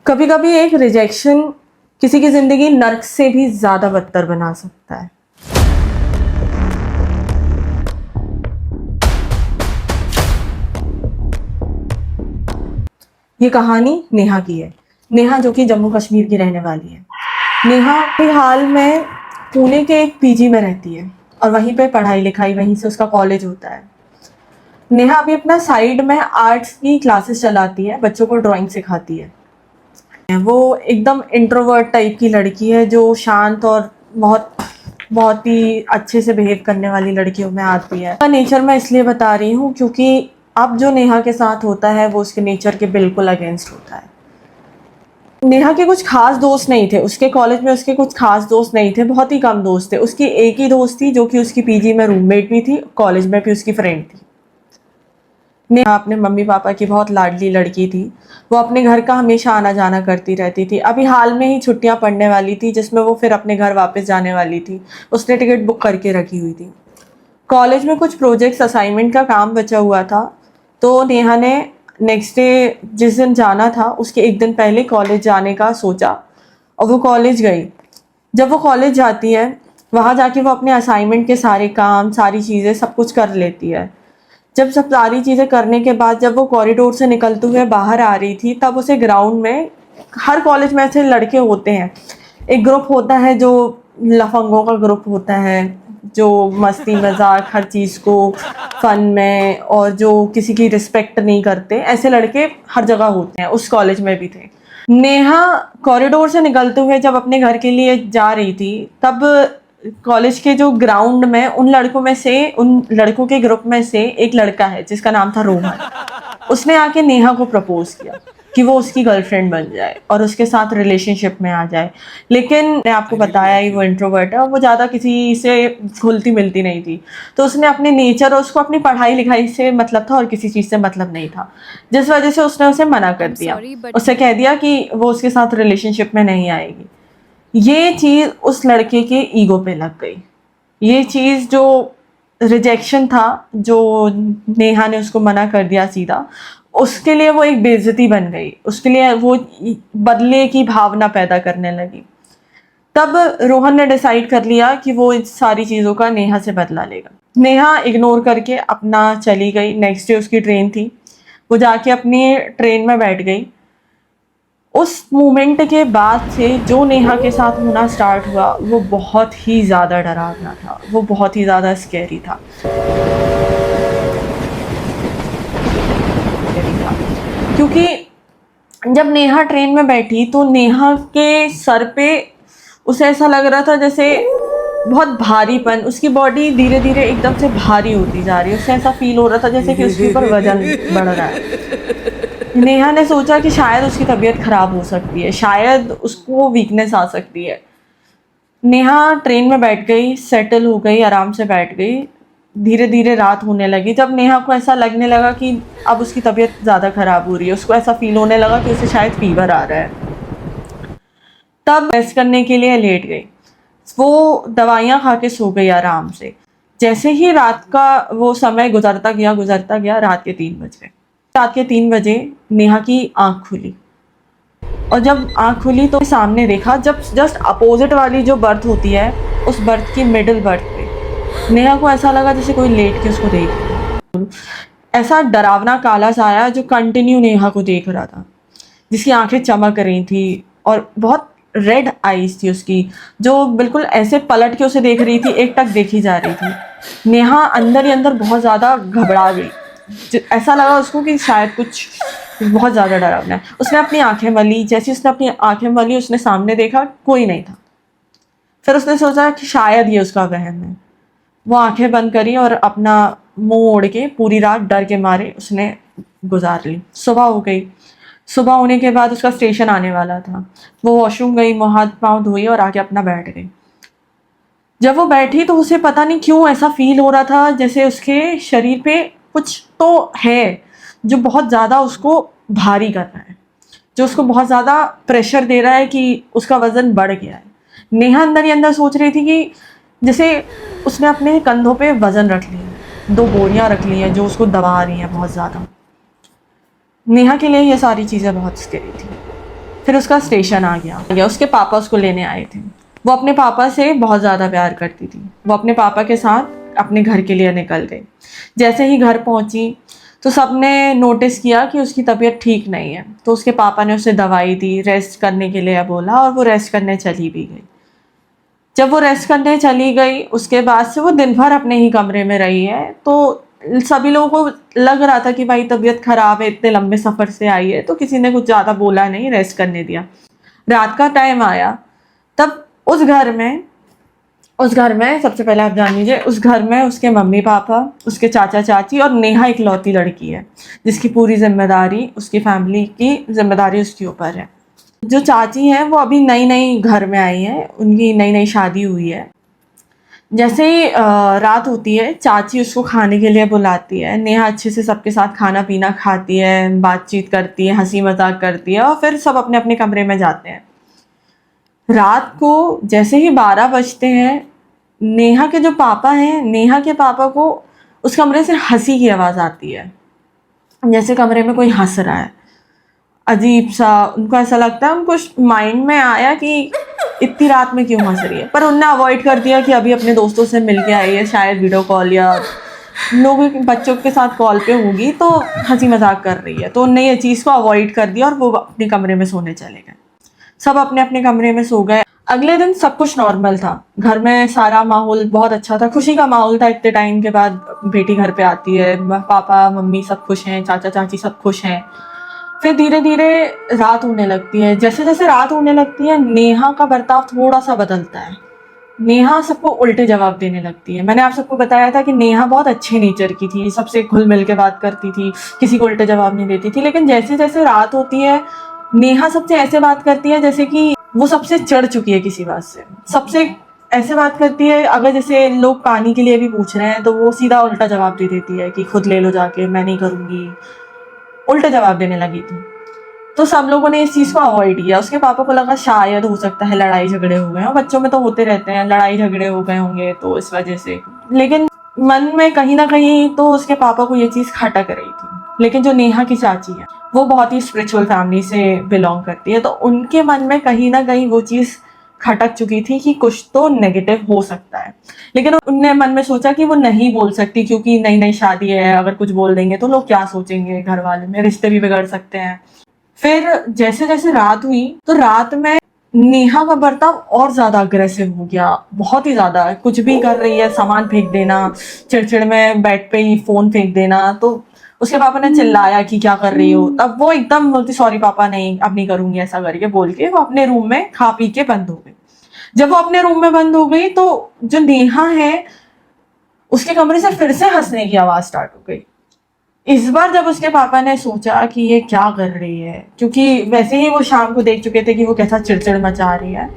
कभी कभी एक रिजेक्शन किसी की जिंदगी नर्क से भी ज्यादा बदतर बना सकता है। ये कहानी नेहा की है। नेहा जो कि जम्मू कश्मीर की रहने वाली है। नेहा फिलहाल में पुणे के एक पीजी में रहती है और वहीं पे पढ़ाई लिखाई, वहीं से उसका कॉलेज होता है। नेहा अभी अपना साइड में आर्ट्स की क्लासेस चलाती है, बच्चों को ड्राइंग सिखाती है। वो एकदम इंट्रोवर्ट टाइप की लड़की है जो शांत और बहुत बहुत ही अच्छे से बिहेव करने वाली लड़कियों में आती है। नेचर मैं इसलिए बता रही हूँ क्योंकि अब जो नेहा के साथ होता है वो उसके नेचर के बिल्कुल अगेंस्ट होता है। नेहा के कुछ खास दोस्त नहीं थे, उसके कॉलेज में उसके कुछ खास दोस्त नहीं थे, बहुत ही कम दोस्त थे। उसकी एक ही दोस्त थी जो कि उसकी पीजी में रूममेट भी थी, कॉलेज में भी उसकी फ्रेंड थी। नेहा अपने मम्मी पापा की बहुत लाडली लड़की थी। वो अपने घर का हमेशा आना जाना करती रहती थी। अभी हाल में ही छुट्टियां पड़ने वाली थी जिसमें वो फिर अपने घर वापस जाने वाली थी। उसने टिकट बुक करके रखी हुई थी। कॉलेज में कुछ प्रोजेक्ट्स असाइनमेंट का काम बचा हुआ था, तो नेहा ने नेक्स्ट डे जिस दिन जाना था उसके एक दिन पहले कॉलेज जाने का सोचा और वो कॉलेज गई। जब वो कॉलेज जाती है, वहाँ जाके वो अपने असाइनमेंट के सारे काम, सारी चीज़ें सब कुछ कर लेती है। जब सब सारी चीज़ें करने के बाद जब वो कॉरिडोर से निकलते हुए बाहर आ रही थी, तब उसे ग्राउंड में, हर कॉलेज में ऐसे लड़के होते हैं, एक ग्रुप होता है जो लफंगों का ग्रुप होता है, जो मस्ती मजाक हर चीज़ को फन में और जो किसी की रिस्पेक्ट नहीं करते, ऐसे लड़के हर जगह होते हैं। उस कॉलेज में भी थे। नेहा कॉरिडोर से निकलते हुए जब अपने घर के लिए जा रही थी, तब कॉलेज के जो ग्राउंड में उन लड़कों के ग्रुप में से एक लड़का है जिसका नाम था रोहन। उसने आके नेहा को प्रपोज किया कि वो उसकी गर्लफ्रेंड बन जाए और उसके साथ रिलेशनशिप में आ जाए। लेकिन मैंने आपको बताया ही वो इंट्रोवर्ट है और वो ज़्यादा किसी से घुलती मिलती नहीं थी, तो उसने अपने नेचर और उसको अपनी पढ़ाई लिखाई से मतलब था और किसी चीज़ से मतलब नहीं था, जिस वजह से उसने उसे मना कर दिया। उससे कह दिया कि वो उसके साथ रिलेशनशिप में नहीं आएगी। ये चीज़ उस लड़के के ईगो पे लग गई। ये चीज़ जो रिजेक्शन था, जो नेहा ने उसको मना कर दिया सीधा, उसके लिए वो एक बेइज्जती बन गई। उसके लिए वो बदले की भावना पैदा करने लगी। तब रोहन ने डिसाइड कर लिया कि वो इस सारी चीज़ों का नेहा से बदला लेगा। नेहा इग्नोर करके अपना चली गई। नेक्स्ट डे उसकी ट्रेन थी, वो जाके अपनी ट्रेन में बैठ गई। उस मोमेंट के बाद से जो नेहा के साथ होना स्टार्ट हुआ वो बहुत ही ज़्यादा डरावना था, वो बहुत ही ज़्यादा स्कैरी था। क्योंकि जब नेहा ट्रेन में बैठी तो नेहा के सर पे उसे ऐसा लग रहा था जैसे बहुत भारीपन, उसकी बॉडी धीरे धीरे एकदम से भारी होती जा रही है। उसे ऐसा फील हो रहा था जैसे कि उसके ऊपर वजन बढ़ रहा है। नेहा ने सोचा कि शायद उसकी तबीयत खराब हो सकती है, शायद उसको वीकनेस आ सकती है। नेहा ट्रेन में बैठ गई, सेटल हो गई, आराम से बैठ गई। धीरे धीरे रात होने लगी। जब नेहा को ऐसा लगने लगा कि अब उसकी तबीयत ज़्यादा खराब हो रही है, उसको ऐसा फील होने लगा कि उसे शायद फीवर आ रहा है, तब रेस्ट करने के लिए लेट गई। वो दवाइयाँ खा के सो गई आराम से। जैसे ही रात का वो समय गुजरता गया, रात के 3 बज गए। रात के 3 बजे नेहा की आंख खुली और जब आंख खुली तो सामने देखा, जब जस्ट अपोजिट वाली जो बर्थ होती है, उस बर्थ की मिडिल बर्थ पे नेहा को ऐसा लगा जैसे कोई लेट के उसको देख रहा है। ऐसा डरावना काला साया जो कंटिन्यू नेहा को देख रहा था, जिसकी आंखें चमक रही थी और बहुत रेड आईज थी उसकी, जो बिल्कुल ऐसे पलट के उसे देख रही थी, एक टक देखी जा रही थी। नेहा अंदर ही अंदर बहुत ज़्यादा घबरा गई। ऐसा लगा उसको कि शायद कुछ बहुत ज़्यादा डरावना है। उसने अपनी आंखें मली। जैसे उसने अपनी आंखें मली, उसने सामने देखा, कोई नहीं था। फिर उसने सोचा कि शायद ये उसका वहम है। वो आंखें बंद करी और अपना मुंह ओढ़ के पूरी रात डर के मारे उसने गुजार ली। सुबह हो गई। सुबह होने के बाद उसका स्टेशन आने वाला था। वो वॉशरूम गई, मुँह हाथ पाँव धोई और आके अपना बैठ गई। जब वो बैठी तो उसे पता नहीं क्यों ऐसा फील हो रहा था जैसे उसके शरीर पे कुछ तो है जो बहुत ज़्यादा उसको भारी कर रहा है, जो उसको बहुत ज़्यादा प्रेशर दे रहा है कि उसका वज़न बढ़ गया है। नेहा अंदर ही अंदर सोच रही थी कि जैसे उसने अपने कंधों पे वज़न रख लिया है, 2 बोरियां रख ली हैं जो उसको दबा रही हैं बहुत ज़्यादा। नेहा के लिए ये सारी चीज़ें बहुत स्कैरी थी। फिर उसका स्टेशन आ गया, उसके पापा उसको लेने आए थे। वो अपने पापा से बहुत ज़्यादा प्यार करती थी। वो अपने पापा के साथ अपने घर के लिए निकल गई। जैसे ही घर पहुंची तो सबने नोटिस किया कि उसकी तबीयत ठीक नहीं है, तो उसके पापा ने उसे दवाई दी, रेस्ट करने के लिए बोला, और वो रेस्ट करने चली भी गई। जब वो रेस्ट करने चली गई उसके बाद से वो दिन भर अपने ही कमरे में रही है। तो सभी लोगों को लग रहा था कि भाई तबीयत खराब है, इतने लंबे सफ़र से आई है, तो किसी ने कुछ ज़्यादा बोला नहीं, रेस्ट करने दिया। रात का टाइम आया, तब उस घर में सबसे पहले आप जान लीजिए, उस घर में उसके मम्मी पापा, उसके चाचा चाची और नेहा इकलौती लड़की है जिसकी पूरी जिम्मेदारी, उसकी फैमिली की जिम्मेदारी उसके ऊपर है। जो चाची हैं वो अभी नई नई घर में आई हैं, उनकी नई नई शादी हुई है। जैसे ही रात होती है, चाची उसको खाने के लिए बुलाती है। नेहा अच्छे से सबके साथ खाना पीना खाती है, बातचीत करती है, हंसी मजाक करती है, और फिर सब अपने अपने कमरे में जाते हैं। रात को जैसे ही 12 बजते हैं, नेहा के जो पापा हैं, नेहा के पापा को उस कमरे से हंसी की आवाज़ आती है, जैसे कमरे में कोई हंस रहा है। अजीब सा उनको ऐसा लगता है, उनको माइंड में आया कि इतनी रात में क्यों हंस रही है, पर उनने अवॉइड कर दिया कि अभी अपने दोस्तों से मिल के आई है, शायद वीडियो कॉल या लोगों के बच्चों के साथ कॉल पे होगी तो हंसी मजाक कर रही है। तो उनने ये चीज़ को अवॉइड कर दिया और वो अपने कमरे में सोने चले गए। सब अपने अपने कमरे में सो गए। अगले दिन सब कुछ नॉर्मल था, घर में सारा माहौल बहुत अच्छा था, खुशी का माहौल था। इतने टाइम के बाद बेटी घर पे आती है, पापा मम्मी सब खुश हैं, चाचा चाची सब खुश हैं। फिर धीरे धीरे रात होने लगती है। जैसे जैसे रात होने लगती है, नेहा का बर्ताव थोड़ा सा बदलता है। नेहा सबको उल्टे जवाब देने लगती है। मैंने आप सबको बताया था कि नेहा बहुत अच्छे नेचर की थी, सबसे घुल मिल के बात करती थी, किसी को उल्टे जवाब नहीं देती थी। लेकिन जैसे जैसे रात होती है, नेहा सबसे ऐसे बात करती है जैसे कि वो सबसे चढ़ चुकी है किसी बात से। सबसे ऐसे बात करती है, अगर जैसे लोग पानी के लिए भी पूछ रहे हैं तो वो सीधा उल्टा जवाब दे देती है कि खुद ले लो जाके, मैं नहीं करूँगी। उल्टे जवाब देने लगी थी। तो सब लोगों ने इस चीज़ को अवॉइड किया। उसके पापा को लगा शायद हो सकता है लड़ाई झगड़े हो गए हैं, बच्चों में तो होते रहते हैं, लड़ाई झगड़े हो गए होंगे तो इस वजह से। लेकिन मन में कहीं ना कहीं तो उसके पापा को ये चीज़ खटक रही थी। लेकिन जो नेहा की चाची है वो बहुत ही स्पिरिचुअल फैमिली से बिलोंग करती है, तो उनके मन में कहीं ना कहीं वो चीज़ खटक चुकी थी कि कुछ तो नेगेटिव हो सकता है। लेकिन उनने मन में सोचा कि वो नहीं बोल सकती, क्योंकि नई नई शादी है, अगर कुछ बोल देंगे तो लोग क्या सोचेंगे, घर वाले में रिश्ते भी बिगड़ सकते हैं। फिर जैसे जैसे रात हुई तो रात में नेहा का बर्ताव और ज्यादा अग्रेसिव हो गया, बहुत ही ज्यादा। कुछ भी कर रही है, सामान फेंक देना, चिड़चिड़ में बेड पे ही फोन फेंक देना। तो उसके पापा ने चिल्लाया कि क्या कर रही हो, तब वो एकदम बोलती सॉरी पापा, नहीं अब नहीं करूंगी, ऐसा करके बोल के वो अपने रूम में खा पी के बंद हो गई। जब वो अपने रूम में बंद हो गई तो जो नेहा है उसके कमरे से फिर से हंसने की आवाज स्टार्ट हो गई। इस बार जब उसके पापा ने सोचा कि ये क्या कर रही है, क्योंकि वैसे ही वो शाम को देख चुके थे कि वो कैसा चिड़चिड़ मचा रही है,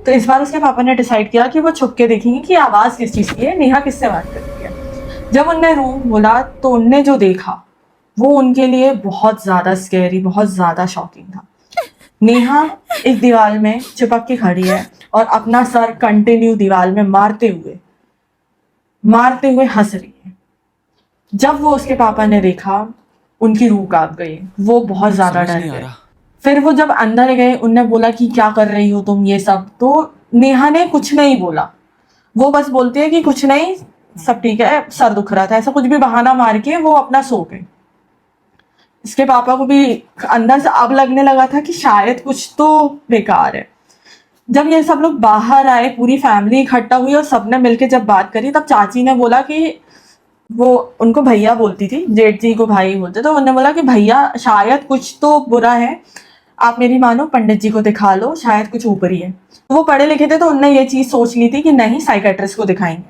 तो इस बार उसके पापा ने डिसाइड किया कि वो छुप के देखेंगे कि आवाज़ किस चीज़ की है, नेहा किससे बात कर रही है। जब उनने रूम खोला तो उनने जो देखा वो उनके लिए बहुत ज़्यादा स्कैरी, बहुत ज़्यादा शॉकिंग था। नेहा एक दीवार में चिपक के खड़ी है और अपना सर कंटिन्यू दीवार में मारते हुए हंस रही है। जब वो उसके पापा ने देखा, उनकी रूह कांप गई, वो बहुत ज्यादा डर गए। फिर वो जब अंदर गए, उनने बोला कि क्या कर रही हो तुम ये सब, तो नेहा ने कुछ नहीं बोला। वो बस बोलती है कि कुछ नहीं, सब ठीक है, सर दुख रहा था, ऐसा कुछ भी बहाना मार के वो अपना सो गए। इसके पापा को भी अंदर से अब लगने लगा था कि शायद कुछ तो बेकार है। जब ये सब लोग बाहर आए, पूरी फैमिली इकट्ठा हुई और सबने मिलके जब बात करी, तब चाची ने बोला कि वो उनको भैया बोलती थी, जेठ जी को भाई बोलते, तो उन्होंने बोला कि भैया शायद कुछ तो बुरा है, आप मेरी मानो पंडित जी को दिखा लो, शायद कुछ ऊपरी है। वो पढ़े लिखे थे तो उनने ये चीज सोच ली थी कि नहीं, साइकेट्रिस्ट को दिखाएंगे,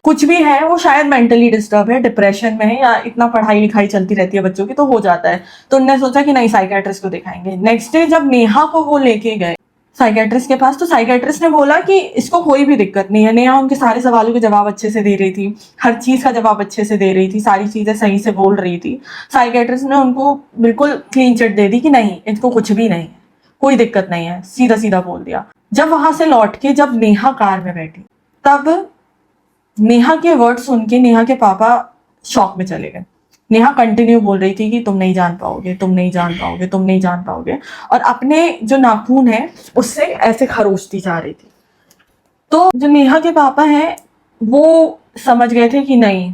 कुछ भी है वो शायद मेंटली डिस्टर्ब है, डिप्रेशन में है, या इतना पढ़ाई लिखाई चलती रहती है बच्चों की तो हो जाता है। तो उन्होंने सोचा कि नहीं, साइकेट्रिस्ट को दिखाएंगे। नेक्स्ट डे जब नेहा को वो लेके गए साइकेट्रिस्ट के पास, तो साइकेट्रिस्ट ने बोला कि इसको कोई भी दिक्कत नहीं है। नेहा उनके सारे सवालों के जवाब अच्छे से दे रही थी, हर चीज़ का जवाब अच्छे से दे रही थी, सारी चीज़ें सही से बोल रही थी। साइकेट्रिस्ट ने उनको बिल्कुल क्लीन चिट दे दी कि नहीं, इसको कुछ भी नहीं है, कोई दिक्कत नहीं है, सीधा सीधा बोल दिया। जब वहां से लौट के जब नेहा कार में बैठी, तब नेहा के वर्ड सुन के नेहा के पापा शॉक में चले गए। नेहा कंटिन्यू बोल रही थी कि तुम नहीं जान पाओगे, तुम नहीं जान पाओगे, तुम नहीं जान पाओगे, और अपने जो नाखून है उससे ऐसे खरोचती जा रही थी। तो जो नेहा के पापा हैं वो समझ गए थे कि नहीं,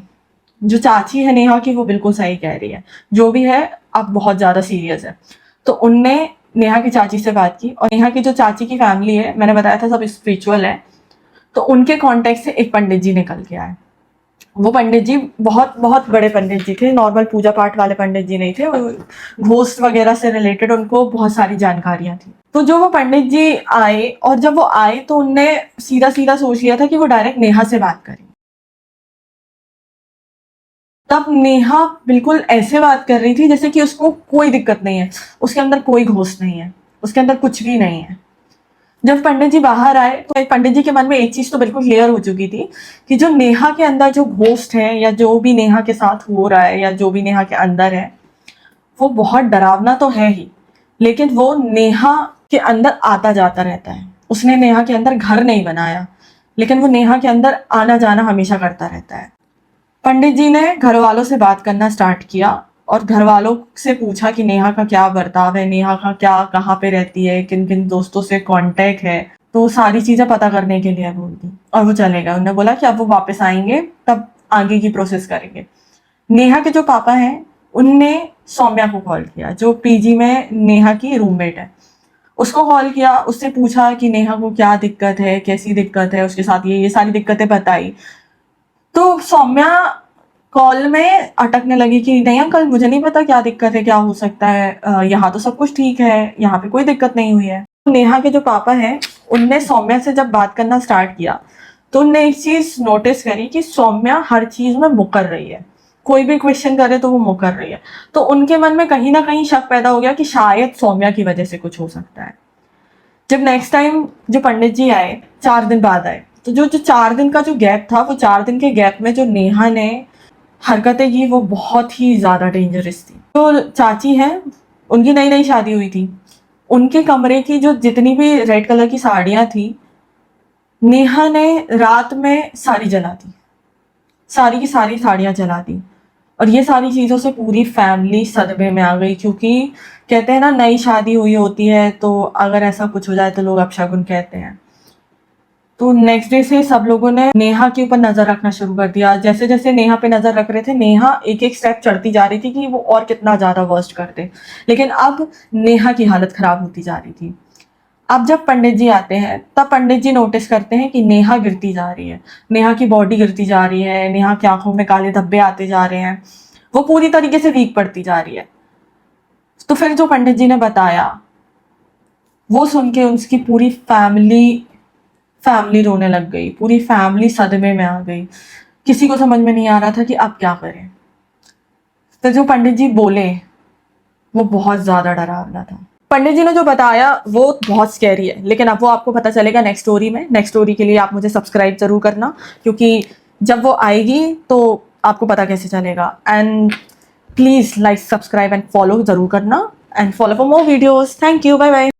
जो चाची है नेहा की वो बिल्कुल सही कह रही है, जो भी है अब बहुत ज़्यादा सीरियस है। तो उनने नेहा की चाची से बात की, और नेहा की जो चाची की फैमिली है, मैंने बताया था सब स्पिरिचुअल है, तो उनके कांटेक्ट से एक पंडित जी निकल के आए। वो पंडित जी बहुत बहुत बड़े पंडित जी थे, नॉर्मल पूजा पाठ वाले पंडित जी नहीं थे, वो घोस्ट वगैरह से रिलेटेड उनको बहुत सारी जानकारियां थी। तो जो वो पंडित जी आए, और जब वो आए तो उनने सीधा सीधा सोच लिया था कि वो डायरेक्ट नेहा से बात करें। तब नेहा बिल्कुल ऐसे बात कर रही थी जैसे कि उसको कोई दिक्कत नहीं है, उसके अंदर कोई घोस्ट नहीं है, उसके अंदर कुछ भी नहीं है। जब पंडित जी बाहर आए तो पंडित जी के मन में एक चीज तो बिल्कुल क्लियर हो चुकी थी कि जो नेहा के अंदर जो घोस्ट है, या जो भी नेहा के साथ हो रहा है, या जो भी नेहा के अंदर है, वो बहुत डरावना तो है ही, लेकिन वो नेहा के अंदर आता जाता रहता है। उसने नेहा के अंदर घर नहीं बनाया, लेकिन वो नेहा के अंदर आना जाना हमेशा करता रहता है। पंडित जी ने घर वालों से बात करना स्टार्ट किया, और घर वालों से पूछा कि नेहा का क्या बर्ताव है, नेहा का क्या, कहाँ पे रहती है, किन किन दोस्तों से कांटेक्ट है। तो सारी चीजें पता करने के लिए बोल दी, और वो चले गए। उन्होंने बोला कि अब वो वापस आएंगे तब आगे की प्रोसेस करेंगे। नेहा के जो पापा हैं उनने सौम्या को कॉल किया, जो पीजी में नेहा की रूममेट है। उसको कॉल किया, उससे पूछा कि नेहा को क्या दिक्कत है, कैसी दिक्कत है उसके साथ, ये सारी दिक्कतें बताई। तो सौम्या कॉल में अटकने लगी कि नहीं अंकल, मुझे नहीं पता क्या दिक्कत है, क्या हो सकता है, यहाँ तो सब कुछ ठीक है, यहाँ पे कोई दिक्कत नहीं हुई है। नेहा के जो पापा हैं उनने सौम्या से जब बात करना स्टार्ट किया तो उनने एक चीज नोटिस करी कि सौम्या हर चीज में मुकर रही है, कोई भी क्वेश्चन करे तो वो मुकर रही है। तो उनके मन में कहीं ना कहीं शक पैदा हो गया कि शायद सौम्या की वजह से कुछ हो सकता है। जब नेक्स्ट टाइम जो पंडित जी आए, 4 दिन बाद आए, तो जो जो 4 दिन का जो गैप था, वो 4 दिन के गैप में जो नेहा ने हरकतें की वो बहुत ही ज़्यादा डेंजरस थी। तो चाची हैं, उनकी नई नई शादी हुई थी, उनके कमरे की जो जितनी भी रेड कलर की साड़ियाँ थी, नेहा ने रात में सारी जला दी, सारी की सारी साड़ियाँ जला दी। और ये सारी चीज़ों से पूरी फैमिली सदमे में आ गई, क्योंकि कहते हैं ना, नई शादी हुई होती है तो अगर ऐसा कुछ हो जाए तो लोग अपशगुन कहते हैं। तो नेक्स्ट डे से सब लोगों ने नेहा के ऊपर नजर रखना शुरू कर दिया। जैसे जैसे नेहा पे नजर रख रहे थे, नेहा एक एक स्टेप चढ़ती जा रही थी कि वो और कितना ज्यादा वर्स्ट कर दे। लेकिन अब नेहा की हालत खराब होती जा रही थी। अब जब पंडित जी आते हैं तब पंडित जी नोटिस करते हैं कि नेहा गिरती जा रही है, नेहा की बॉडी गिरती जा रही है, नेहा की आंखों में काले धब्बे आते जा रहे हैं, वो पूरी तरीके से वीक पड़ती जा रही है। तो फिर जो पंडित जी ने बताया वो सुन के उसकी पूरी फैमिली रोने लग गई, पूरी फैमिली सदमे में आ गई। किसी को समझ में नहीं आ रहा था कि अब क्या करें। तो जो पंडित जी बोले वो बहुत ज्यादा डरावना था। पंडित जी ने जो बताया वो बहुत स्कैरी है, लेकिन अब वो आपको पता चलेगा नेक्स्ट स्टोरी में। नेक्स्ट स्टोरी के लिए आप मुझे सब्सक्राइब जरूर करना, क्योंकि जब वो आएगी तो आपको पता कैसे चलेगा। And please like, subscribe and follow जरूर करना, and follow for more videos. Thank you, bye bye.